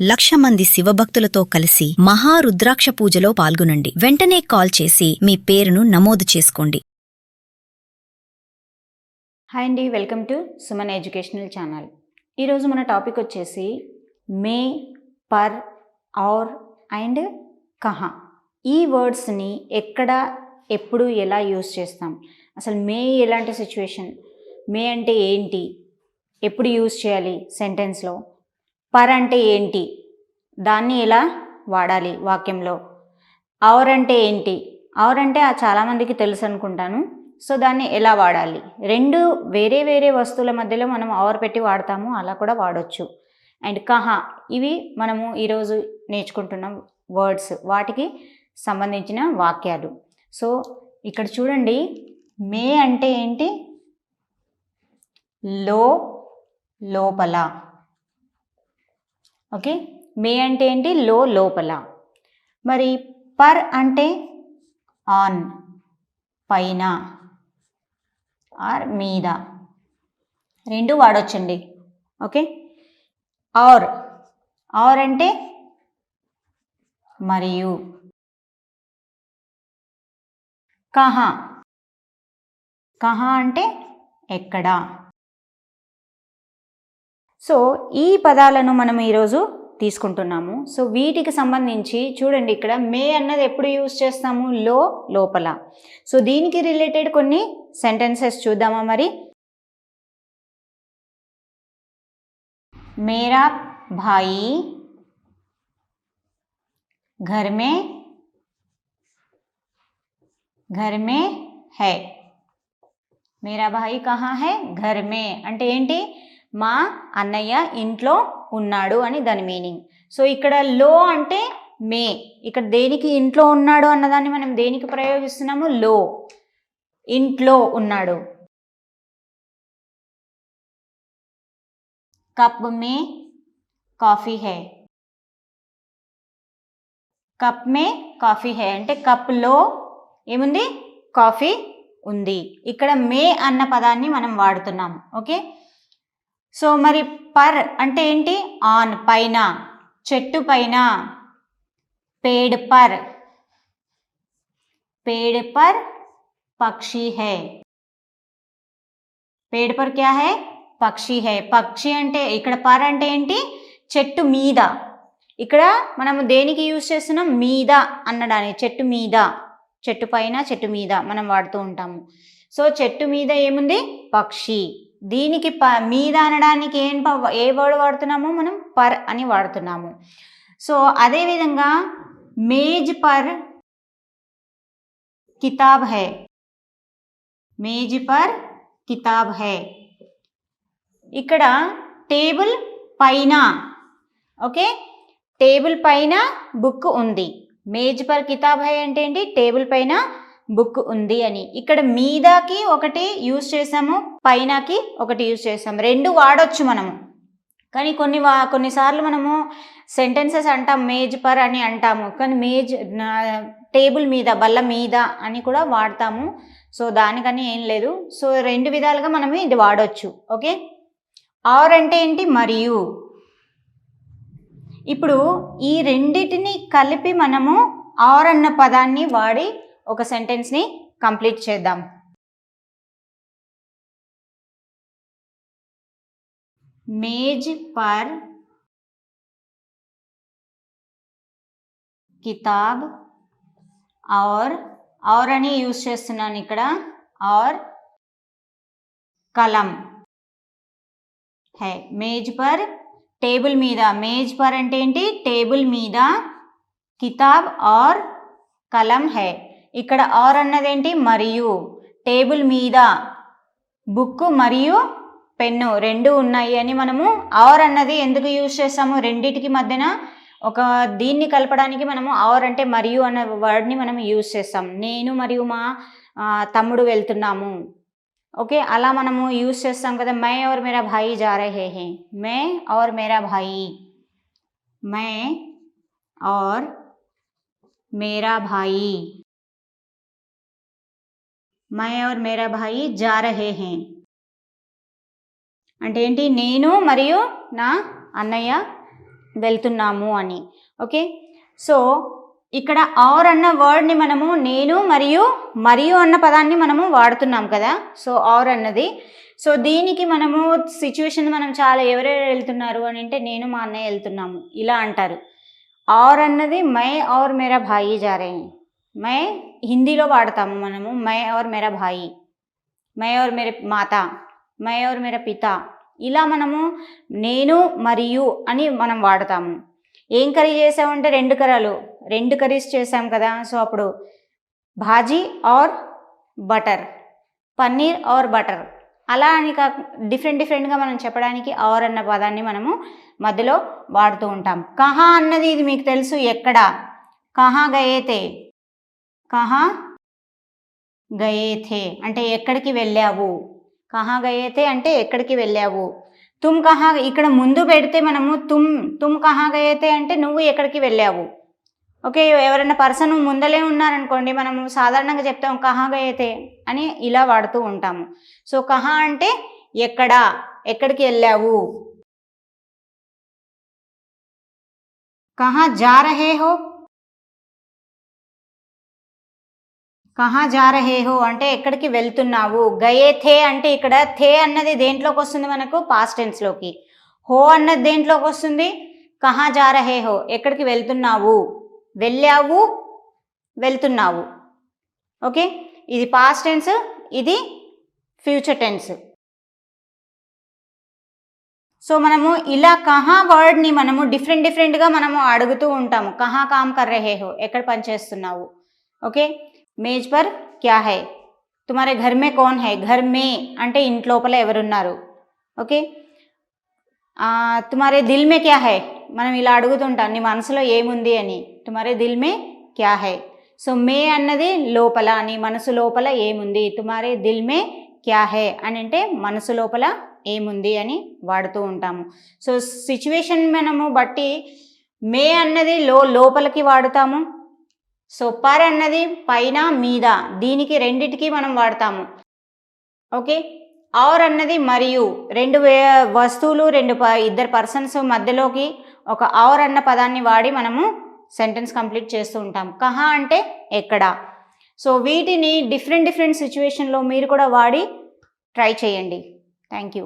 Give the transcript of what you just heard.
1,00,000 మంది శివభక్తులతో కలిసి మహారుద్రాక్ష పూజలో పాల్గొనండి. వెంటనే కాల్ చేసి మీ పేరును నమోదు చేసుకోండి. హాయ్ అండి, welcome to Suman educational channel. ఈరోజు మన టాపిక్ వచ్చేసి మే, పర్, ఔర్ అండ్ కహా. ఈ వర్డ్స్ని ఎక్కడ, ఎప్పుడు, ఎలా యూజ్ చేస్తాం, అసలు మే ఎలాంటి సిచ్యువేషన్, మే అంటే ఏంటి, ఎప్పుడు యూజ్ చేయాలి సెంటెన్స్లో, పర్ అంటే ఏంటి, దాన్ని ఎలా వాడాలి వాక్యంలో, ఔర్ అంటే ఏంటి, ఔర్ అంటే చాలామందికి తెలుసు అనుకుంటాను. సో దాన్ని ఎలా వాడాలి, రెండు వేరే వేరే వస్తువుల మధ్యలో మనం ఔర్ పెట్టి వాడతాము, అలా కూడా వాడొచ్చు. అండ్ కహా, ఇవి మనము ఈరోజు నేర్చుకుంటున్న వర్డ్స్, వాటికి సంబంధించిన వాక్యాలు. సో ఇక్కడ చూడండి, మే అంటే ఏంటి, లోపల. ఓకే, మే అంటే ఏంటి, లోపల. మరి పర్ అంటే ఆన్, పైన ఆర్ మీద, రెండు వాడొచ్చండి. ఓకే, ఔర్ అంటే మరియు. కహా అంటే ఎక్కడ. సో ఈ పదాలను మనం ఈరోజు తీసుకుంటున్నాము. సో వీటికి సంబంధించి చూడండి, ఇక్కడ మే అన్నది ఎప్పుడు యూజ్ చేస్తాము, లోపల. సో దీనికి రిలేటెడ్ కొన్ని సెంటెన్సెస్ చూద్దామా మరి. మేరా భాయి घर में है. మేరా భాయి కహా హై, ఘర్ మే అంటే ఏంటి, మా అన్నయ్య ఇంట్లో ఉన్నాడు అని దాని మీనింగ్. సో ఇక్కడ లో అంటే మే, ఇక్కడ దేనికి ఇంట్లో ఉన్నాడు అన్నదాన్ని మనం దేనికి ప్రయోగిస్తున్నాము, ఇంట్లో ఉన్నాడు. కప్ మే కాఫీ హై, కప్ మే కాఫీ హై అంటే కప్లో ఏముంది, కాఫీ ఉంది. ఇక్కడ మే అన్న పదాన్ని మనం వాడుతున్నాము. ఓకే, సో మరి పర్ అంటే ఏంటి, ఆన్, పైన, చెట్టు పైన. పేడ్ పర్ పక్షి హై, పేడ్ పర్ క్యా హై, పక్షి హై. పక్షి అంటే ఇక్కడ పర్ అంటే ఏంటి, చెట్టు మీద. ఇక్కడ మనము దేనికి యూజ్ చేస్తున్నాం, మీద అన్నదాన్ని, చెట్టు మీద, చెట్టు పైన, చెట్టు మీద మనం వాడుతూ ఉంటాము. సో చెట్టు మీద ఏముంది, పక్షి. దీనికి మీద అనడానికి ఏ వర్డ్ వాడుతున్నాము మనం, పర్ అని వాడుతున్నాము. సో అదేవిధంగా మేజ్ పర్ కితాబ్ హై, మేజ్ పర్ కితాబ్ హై. ఇక్కడ టేబుల్ పైన, ఓకే, టేబుల్ పైన బుక్ ఉంది. మేజ్ పర్ కితాబ్ హై అంటే ఏంటి, టేబుల్ పైన బుక్ ఉంది అని. ఇక్కడ మీదకి ఒకటి యూజ్ చేసాము, పైనకి ఒకటి యూజ్ చేసాము, రెండు వాడొచ్చు మనము. కానీ కొన్నిసార్లు మనము సెంటెన్సెస్ అంటాం మేజ్ పర్ అని అంటాము, కానీ టేబుల్ మీద, బల్ల మీద అని కూడా వాడతాము. సో దానికని ఏం లేదు. సో రెండు విధాలుగా మనం ఇది వాడొచ్చు. ఓకే, ఔర్ అంటే ఏంటి, మరియు. ఇప్పుడు ఈ రెండిటిని కలిపి మనము ఔర్ అన్న పదాన్ని వాడి ఒక సెంటెన్స్ని కంప్లీట్ చేద్దాం. మేజ్ పర్ కితాబ్ ఔర్ అని యూజ్ చేస్తున్నాను ఇక్కడ, ఔర్ కలం హై. మేజ్ పర్ టేబుల్ మీద, మేజ్ పర్ అంటే ఏంటి, టేబుల్ మీద, కితాబ్ ఔర్ కలం హై. ఇక్కడ ఔర్ అన్నది ఏంటి, మరియు. టేబుల్ మీద బుక్ మరియు పెన్ను రెండు ఉన్నాయి అని మనము ఔర్ అన్నది ఎందుకు యూజ్ చేస్తాము, రెండిటికి మధ్యన ఒక దీన్ని కలపడానికి మనము ఔర్ అంటే మరియు అన్న వర్డ్ని మనం యూజ్ చేస్తాం. నేను మరియు మా తమ్ముడు వెళ్తున్నాము, ఓకే, అలా మనము యూజ్ చేస్తాం కదా. మై और मेरा भाई जा रहे हैं, मैं और मेरा भाई, मैं और मेरा भाई, मैं और मेरा भाई जा रहे हैं అంటే ఏంటి, నేను మరియు నా అన్నయ్య వెళ్తున్నాము అని. ఓకే, సో ఇక్కడ ఆర్ అన్న వర్డ్ని మనము నేను మరియు అన్న పదాన్ని మనము వాడుతున్నాం కదా. సో ఆర్ అన్నది, సో దీనికి మనము సిచ్యువేషన్ మనం చాలా ఎవరెవరు వెళ్తున్నారు అని అంటే నేను మా అన్నయ్య వెళ్తున్నాము ఇలా అంటారు. ఆర్ అన్నది మై और मेरा भाई जा रहे हैं. మై హిందీలో వాడతాము మనము మై और मेरा भाई, మై और मेरे మాతా, మై और मेरा పితా, ఇలా మనము నేను మరియు అని మనం వాడతాము. ఏం కర్రీ చేసామంటే రెండు కర్రీస్ చేసాం కదా. సో అప్పుడు bhaji are butter, paneer are butter, అలా అని డిఫరెంట్గా మనం చెప్పడానికి ఆర్ అన్న పదాన్ని మనము మధ్యలో వాడుతూ ఉంటాం. కహా అన్నది ఇది మీకు తెలుసు, ఎక్కడ. కహా గయేతే, కహా గయేథే అంటే ఎక్కడికి వెళ్ళావు. కహా గయేతే అంటే ఎక్కడికి వెళ్ళావు. తుమ్ కహా, ఇక్కడ ముందు పెడితే మనము తుమ్ కహా గయేతే అంటే నువ్వు ఎక్కడికి వెళ్ళావు. ఓకే, ఎవరైనా పర్సన్ ముందలే ఉన్నారనుకోండి, మనము సాధారణంగా చెప్తాం కహా గయేతే అని ఇలా వాడుతూ ఉంటాము. సో కహా అంటే ఎక్కడ, ఎక్కడికి వెళ్ళావు. కహా జా రహే హో, కహా జా రహే హో అంటే ఎక్కడికి వెళ్తున్నావు. గయే థే అంటే ఇక్కడ థే అన్నది దేంట్లోకి వస్తుంది మనకు, పాస్ట్ టెన్స్లోకి. హో అన్నది దేంట్లోకి వస్తుంది, కహా జా రహే హో ఎక్కడికి వెళ్తున్నావు, వెళ్ళావు, వెళ్తున్నావు. ఓకే, ఇది పాస్ట్ టెన్స్, ఇది ఫ్యూచర్ టెన్స్. సో మనము ఇలా కహా వర్డ్ని మనము డిఫరెంట్గా మనము అడుగుతూ ఉంటాము. కహా కామ్ కర్ రహే హో ఎక్కడ పనిచేస్తున్నావు. ఓకే, మేజ్ పర్ క్యా హై, తుమారే ఘర్ మే కౌన్ హై, ఘర్ మే అంటే ఇంట్లోపల ఎవరున్నారు. ఓకే, తుమారే దిల్ మే క్యా హై, మనం ఇలా అడుగుతుంటాం నీ మనసులో ఏముంది అని. తుమారే దిల్ మే క్యా హై. సో మే అన్నది లోపల, నీ మనసు లోపల ఏముంది. తుమారే దిల్ మే క్యా హై అని అంటే మనసు లోపల ఏముంది అని వాడుతూ ఉంటాము. సో సిచ్యువేషన్ మనము బట్టి మే అన్నది లోపలికి వాడుతాము. సో పర్ అన్నది పైన మీద, దీనికి రెండిటికి మనం వాడతాము. ఓకే, ఆర్ అన్నది మరియు, రెండు వస్తువులు ఇద్దరు పర్సన్స్ మధ్యలోకి ఒక ఆర్ అన్న పదాన్ని వాడి మనము సెంటెన్స్ కంప్లీట్ చేస్తూ ఉంటాం. కహా అంటే ఎక్కడ. సో వీటిని డిఫరెంట్ సిచ్యువేషన్లో మీరు కూడా వాడి ట్రై చేయండి. Thank you.